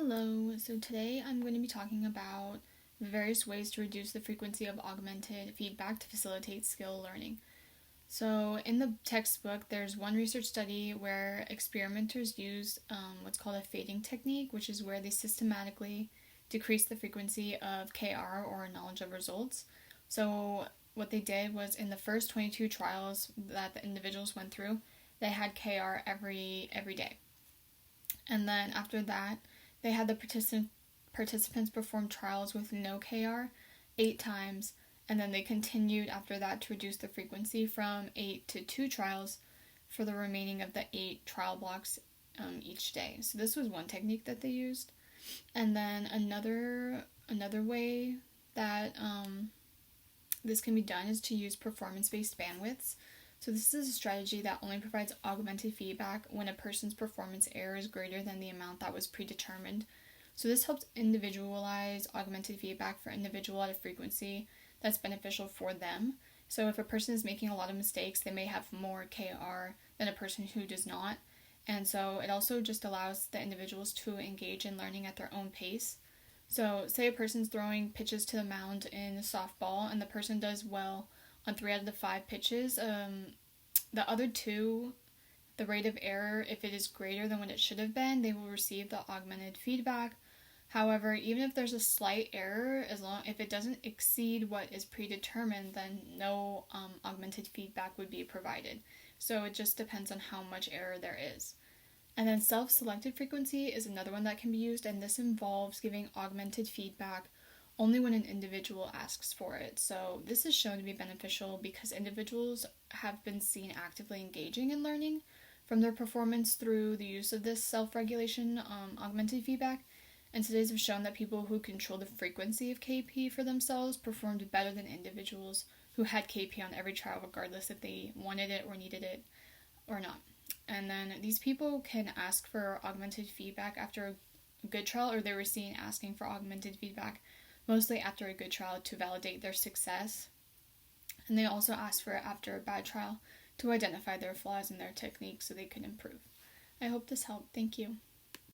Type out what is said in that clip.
Hello, so today I'm going to be talking about various ways to reduce the frequency of augmented feedback to facilitate skill learning. So, in the textbook, there's one research study where experimenters used what's called a fading technique, which is where they systematically decrease the frequency of KR, or knowledge of results. So, what they did was in the first 22 trials that the individuals went through, they had KR every day. And then after that, they had the participants perform trials with no KR 8 times, and then they continued after that to reduce the frequency from 8 to 2 trials for the remaining of the 8 trial blocks each day. So this was one technique that they used. And then another way that this can be done is to use performance-based bandwidths. So this is a strategy that only provides augmented feedback when a person's performance error is greater than the amount that was predetermined. So this helps individualize augmented feedback for individual at a frequency that's beneficial for them. So if a person is making a lot of mistakes, they may have more KR than a person who does not. And so it also just allows the individuals to engage in learning at their own pace. So say a person's throwing pitches to the mound in softball and the person does well on 3 out of the 5 pitches. The other 2, the rate of error, if it is greater than what it should have been, they will receive the augmented feedback. However, even if there's a slight error, if it doesn't exceed what is predetermined, then no augmented feedback would be provided. So it just depends on how much error there is. And then self-selected frequency is another one that can be used, and this involves giving augmented feedback only when an individual asks for it. So this is shown to be beneficial because individuals have been seen actively engaging in learning from their performance through the use of this self-regulation augmented feedback. And studies have shown that people who control the frequency of KP for themselves performed better than individuals who had KP on every trial, regardless if they wanted it or needed it or not. And then these people can ask for augmented feedback after a good trial, or they were seen asking for augmented feedback mostly after a good trial to validate their success. And they also ask for it after a bad trial to identify their flaws in their technique so they can improve. I hope this helped. Thank you.